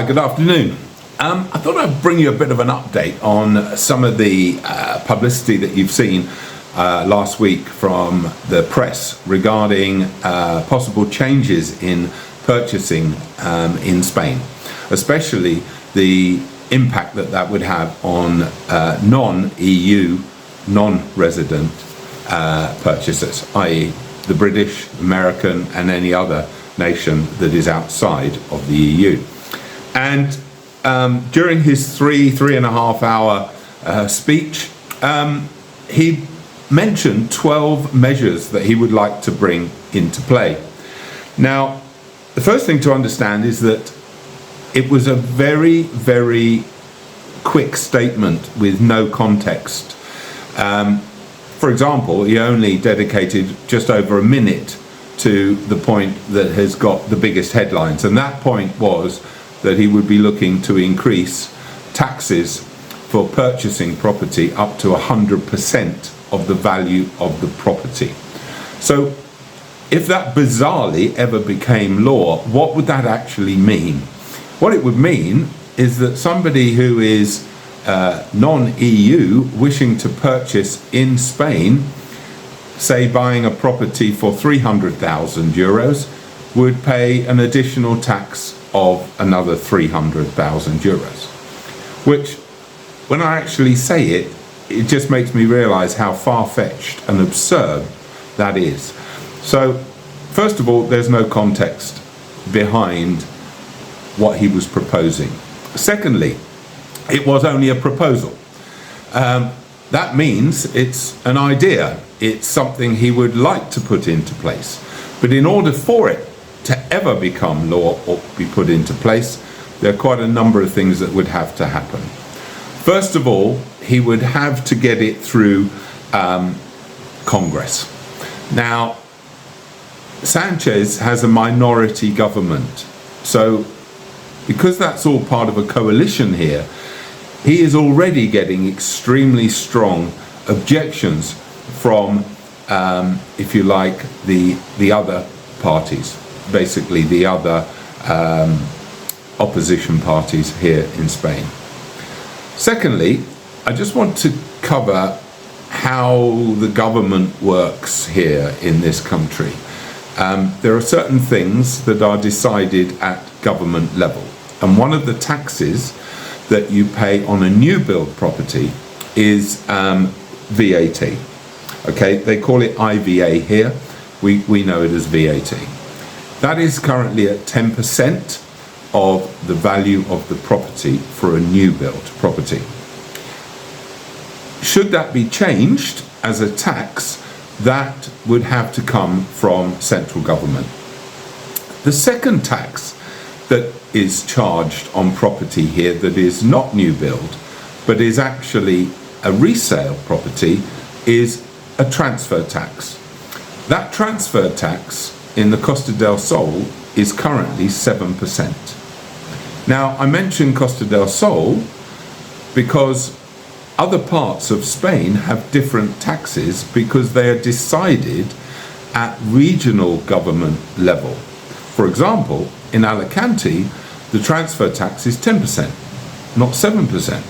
Hi, good afternoon. I thought I'd bring you a bit of an update on some of the publicity that you've seen last week from the press regarding possible changes in purchasing in Spain, especially the impact that that would have on non-EU, non-resident purchasers, i.e. the British, American and any other nation that is outside of the EU. And during his three and a half hour speech, he mentioned 12 measures that he would like to bring into play. Now, the first thing to understand is that it was a very, very quick statement with no context. For example, he only dedicated just over a minute to the point that has got the biggest headlines, and that point was that he would be looking to increase taxes for purchasing property up to 100% of the value of the property. So if that bizarrely ever became law, what would that actually mean? What it would mean is that somebody who is non-EU wishing to purchase in Spain, say buying a property for 300,000 euros, would pay an additional tax of another 300,000 euros, which, when I actually say it, it just makes me realize how far-fetched and absurd that is. So, first of all, there's no context behind what he was proposing. Secondly, it was only a proposal. That means it's an idea. It's something he would like to put into place. But in order for it to ever become law or be put into place, there are quite a number of things that would have to happen. First of all, he would have to get it through Congress. Now, Sanchez has a minority government, so because that's all part of a coalition here, he is already getting extremely strong objections from, if you like, the other parties, basically the other opposition parties here in Spain. Secondly, I just want to cover how the government works here in this country. There are certain things that are decided at government level, and one of the taxes that you pay on a new build property is VAT. Okay, they call it IVA here. We know it as VAT. That is currently at 10% of the value of the property for a new build property. Should that be changed as a tax, that would have to come from central government. The second tax that is charged on property here that is not new build, but is actually a resale property, is a transfer tax. That transfer tax in the Costa del Sol is currently 7%. Now, I mention Costa del Sol because other parts of Spain have different taxes because they are decided at regional government level. For example, in Alicante, the transfer tax is 10%, not 7%.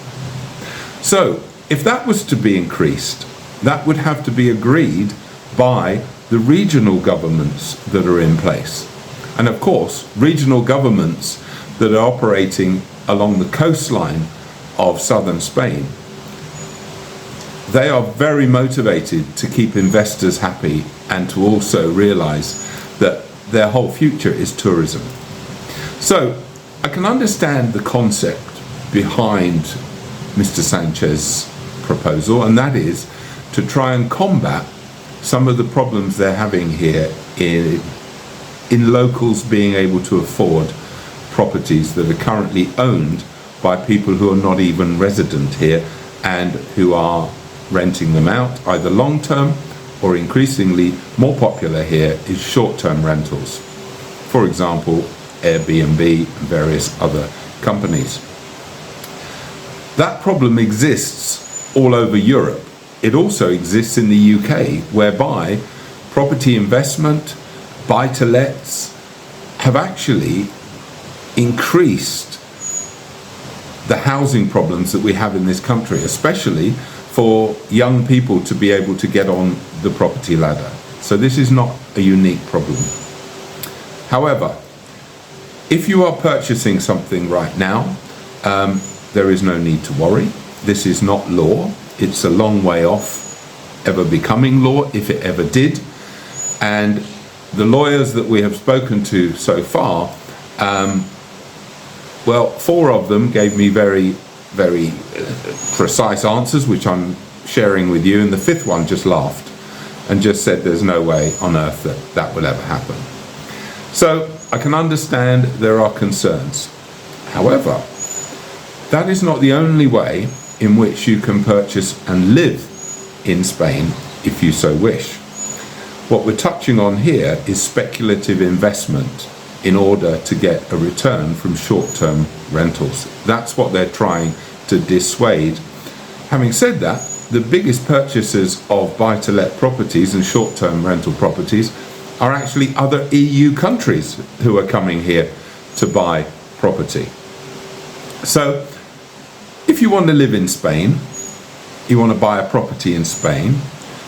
So, if that was to be increased, that would have to be agreed by the regional governments that are in place. And of course, regional governments that are operating along the coastline of southern Spain, they are very motivated to keep investors happy and to also realize that their whole future is tourism. So I can understand the concept behind Mr. Sanchez's proposal, and that is to try and combat some of the problems they're having here in locals being able to afford properties that are currently owned by people who are not even resident here and who are renting them out, either long-term or increasingly more popular here is short-term rentals. For example, Airbnb and various other companies. That problem exists all over Europe. It also exists in the UK, whereby property investment, buy-to-lets have actually increased the housing problems that we have in this country, especially for young people to be able to get on the property ladder. So this is not a unique problem. However, if you are purchasing something right now, there is no need to worry. This is not law. It's a long way off ever becoming law, if it ever did. And the lawyers that we have spoken to so far, well, 4 of them gave me very, very precise answers, which I'm sharing with you, and the 5th one just laughed and just said there's no way on earth that that will ever happen. So I can understand there are concerns. However, that is not the only way in which you can purchase and live in Spain if you so wish. What we're touching on here is speculative investment in order to get a return from short-term rentals. That's what they're trying to dissuade. Having said that, the biggest purchasers of buy-to-let properties and short-term rental properties are actually other EU countries who are coming here to buy property. So if you want to live in Spain, you want to buy a property in Spain,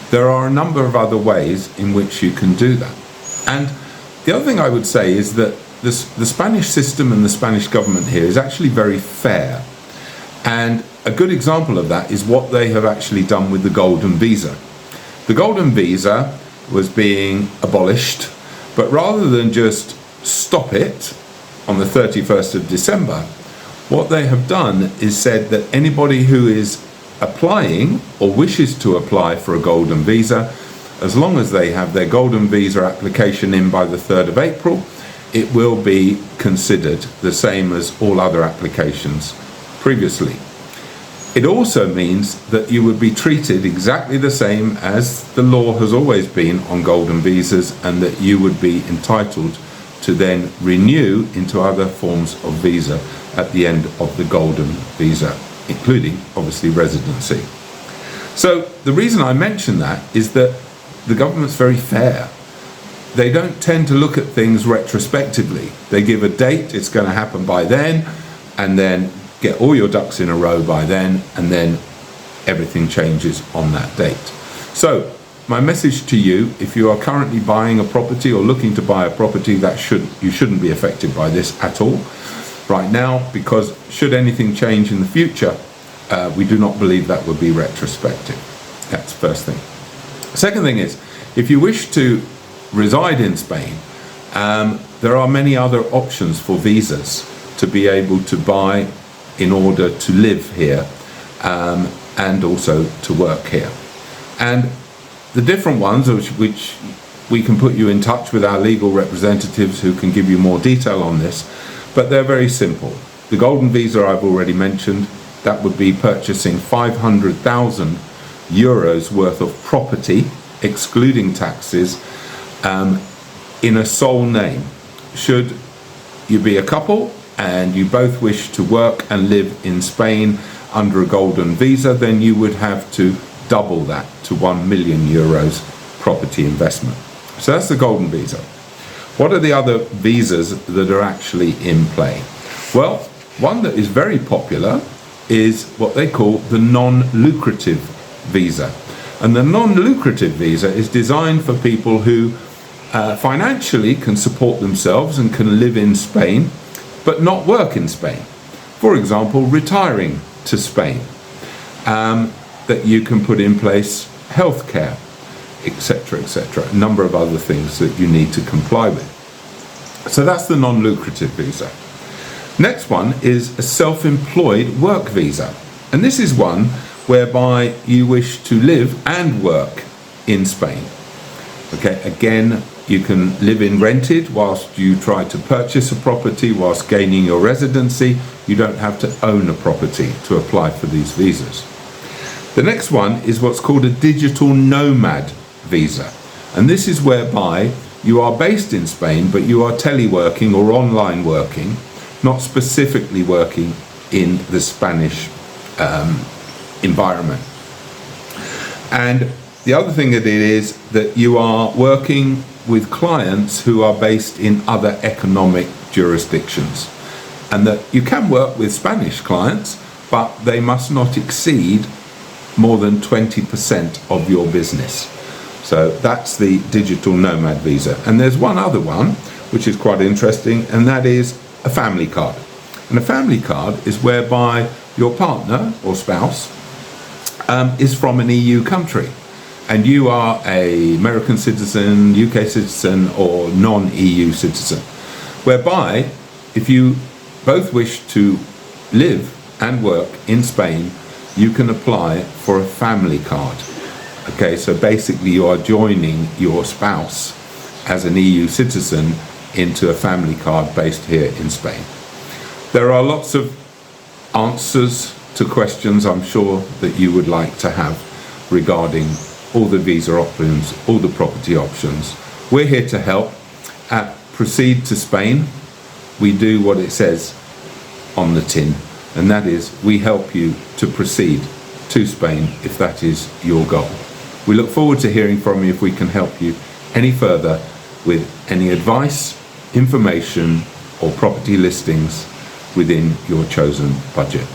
there are a number of other ways in which you can do that. And the other thing I would say is that the Spanish system and the Spanish government here is actually very fair. And a good example of that is what they have actually done with the golden visa. The golden visa was being abolished, but rather than just stop it on the 31st of December, what they have done is said that anybody who is applying or wishes to apply for a golden visa, as long as they have their golden visa application in by the 3rd of April, it will be considered the same as all other applications previously. It also means that you would be treated exactly the same as the law has always been on golden visas, and that you would be entitled to then renew into other forms of visa at the end of the golden visa, including obviously residency. So the reason I mention that is that the government's very fair. They don't tend to look at things retrospectively. They give a date, it's going to happen by then, and then get all your ducks in a row by then, and then everything changes on that date. So my message to you, if you are currently buying a property or looking to buy a property, you shouldn't be affected by this at all right now, because should anything change in the future, we do not believe that would be retrospective. That's the first thing. Second thing is, if you wish to reside in Spain, there are many other options for visas to be able to buy in order to live here, and also to work here. And the different ones, which we can put you in touch with our legal representatives who can give you more detail on this, but they're very simple. The golden visa I've already mentioned, that would be purchasing 500,000 euros worth of property, excluding taxes, in a sole name. Should you be a couple and you both wish to work and live in Spain under a golden visa, then you would have to double that to 1 million euros property investment. So that's the golden visa. What are the other visas that are actually in play? Well, one that is very popular is what they call the non-lucrative visa. And the non-lucrative visa is designed for people who financially can support themselves and can live in Spain, but not work in Spain. For example, retiring to Spain, that you can put in place healthcare, etc., etc., a number of other things that you need to comply with. So that's the non-lucrative visa. Next one is a self-employed work visa. And this is one whereby you wish to live and work in Spain. Okay, again, you can live in rented whilst you try to purchase a property, whilst gaining your residency. You don't have to own a property to apply for these visas. The next one is what's called a digital nomad visa. And this is whereby you are based in Spain, but you are teleworking or online working, not specifically working in the Spanish environment. And the other thing that it is that you are working with clients who are based in other economic jurisdictions. and that you can work with Spanish clients, but they must not exceed more than 20% of your business. So that's the digital nomad visa. And there's one other one which is quite interesting, and that is a family card. And a family card is whereby your partner or spouse is from an EU country, and you are an American citizen, UK citizen, or non-EU citizen, whereby if you both wish to live and work in Spain, you can apply for a family card. Okay, so basically you are joining your spouse as an EU citizen into a family card based here in Spain. There are lots of answers to questions I'm sure that you would like to have regarding all the visa options, all the property options. We're here to help. At Proceed to Spain, we do what it says on the tin, and that is we help you to proceed to Spain if that is your goal. We look forward to hearing from you if we can help you any further with any advice, information, or property listings within your chosen budget.